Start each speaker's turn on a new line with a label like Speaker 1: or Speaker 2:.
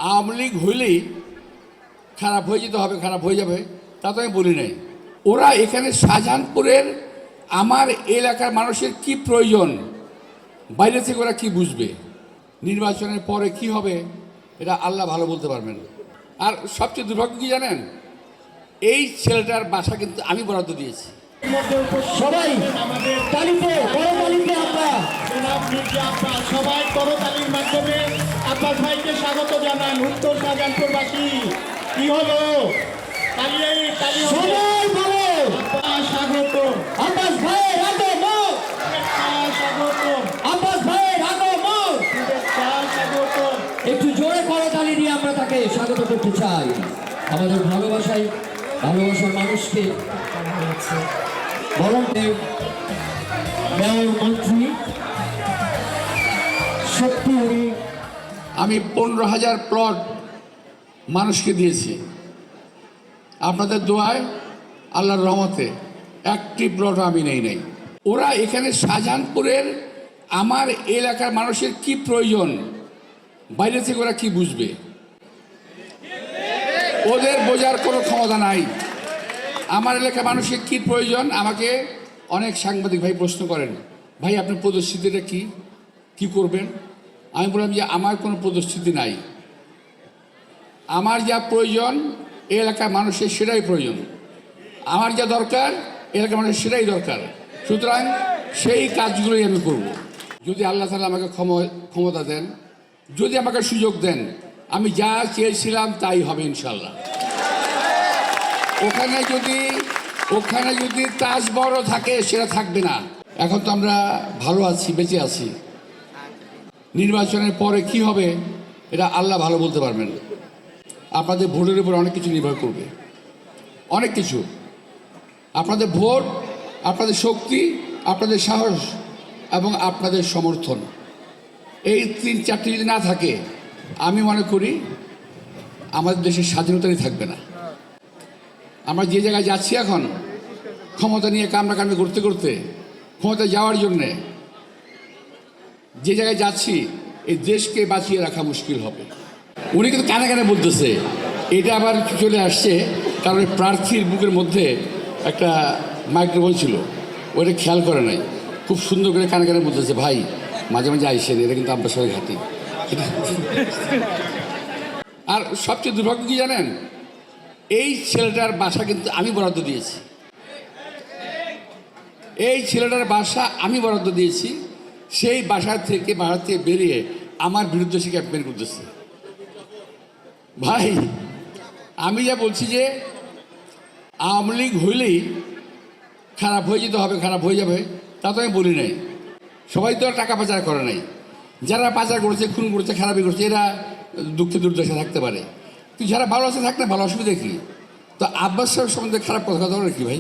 Speaker 1: আওয়ামী লীগ হইলেই খারাপ হয়ে যেতে হবে, খারাপ হয়ে যাবে, তা তো আমি বলি নাই। ওরা এখানে শাহজাহানপুরের আমার এলাকার মানুষের কি প্রয়োজন, বাইরে থেকে ওরা কি বুঝবে, নির্বাচনের পরে কি হবে এটা আল্লাহ ভালো বলতে পারবেন। আর সবচেয়ে দুর্ভাগ্য কি জানেন, এই ছেলেটার বাসা কিন্তু আমি বরাদ্দ দিয়েছি।
Speaker 2: সবাই আমাদের তালিতে বড় তালিতে
Speaker 3: সবাই করতালির মাধ্যমে আব্বাস ভাইকে স্বাগত জানান। উত্তর শাহজাহানপুরবাসী কি হলো,
Speaker 2: সবাই বলো
Speaker 3: স্বাগত
Speaker 2: আব্বাস ভাইয়ের আগমন,
Speaker 3: স্বাগত
Speaker 2: আব্বাস ভাইয়ের আগমন।
Speaker 3: স্বাগত।
Speaker 2: একটু জোরে করতালি দিয়ে আমরা তাকে স্বাগত করতে চাই। আমাদের ভালোবাসার মানুষকে বলদেব মেয়র মন্ত্রী সত্যি
Speaker 1: আমি 15,000 প্লট মানুষকে দিয়েছি। আপনাদের দোয়ায়, আল্লাহর রহমতে একটি প্লট আমি নেই। ওরা এখানে শাহজাহানপুরের আমার এলাকার মানুষের কি প্রয়োজন, বাইরে থেকে ওরা কি বুঝবে, ওদের বোঝার কোনো ক্ষমতা নাই। আমার এলাকার মানুষের কি প্রয়োজন, আমাকে অনেক সাংবাদিক ভাই প্রশ্ন করেন, ভাই আপনার পদস্থিতিটা কি করবেন। আমি বললাম যে আমার কোনো পদস্থিতি নাই, আমার যা প্রয়োজন এই এলাকার মানুষের সেটাই প্রয়োজন, আমার যা দরকার এলাকার মানুষের সেটাই দরকার। সুতরাং সেই কাজগুলোই আমি করব। যদি আল্লাহ তাআলা আমাকে ক্ষমতা দেন, যদি আমাকে সুযোগ দেন, আমি যা চেয়েছিলাম তাই হবে ইনশাল্লাহ। ওখানে যদি তাজ বড় থাকে সেটা থাকবে না। এখন তো আমরা ভালো আছি, বেঁচে আছি। নির্বাচনের পরে কি হবে এটা আল্লাহ ভালো বলতে পারবেন। আপনাদের ভোটের উপর অনেক কিছু নির্ভর করবে, অনেক কিছু। আপনাদের ভোট, আপনাদের শক্তি, আপনাদের সাহস এবং আপনাদের সমর্থন, এই 3-4টি যদি না থাকে, আমি মনে করি আমাদের দেশের স্বাধীনতাই থাকবে না। আমরা যে জায়গায় যাচ্ছি এখন, ক্ষমতা নিয়ে কামড়াকামড়ি করতে করতে ক্ষমতা যাওয়ার জন্যে যে জায়গায় যাচ্ছি, এই দেশকে বাঁচিয়ে রাখা মুশকিল হবে। উনি কিন্তু কানে কানে বলতেছে, এটা আবার চলে আসছে কারণ প্রার্থীর বুকের মধ্যে একটা মাইক্রোফোন ছিল, ওইটা খেয়াল করে নাই, খুব সুন্দর করে কানে কানে বলতেছে, ভাই মাঝে মাঝে আইসেন, এটা কিন্তু আমরা সবাই ঘাটি। আর সবচেয়ে দুর্ভাগ্য কি জানেন, এই ছেলেটার বাসা কিন্তু আমি বরাদ্দ দিয়েছি। এই ছেলেটার বাসা আমি বরাদ্দ দিয়েছি। সেই বাসা থেকে বেরিয়ে আমার বিরুদ্ধে সে ক্যাম্পেইন করতেছে। ভাই আমি যা বলছি যে আওয়ামী লীগ হইলেই খারাপ হয়ে যেতে হবে, খারাপ হয়ে যাবে, তা তো আমি বলি নাই। সবাই তো আর টাকা পাচার করে নাই। যারা পাচার করেছে, খুন করেছে, খারাপই করছে, এরা দুঃখে দুর্দশা থাকতে পারে। তুই যারা ভালো আছে থাক না, ভালো, অসুবিধা কি? তো আব্বাস সাহেব সম্বন্ধে খারাপ কথা বলে কি ভাই?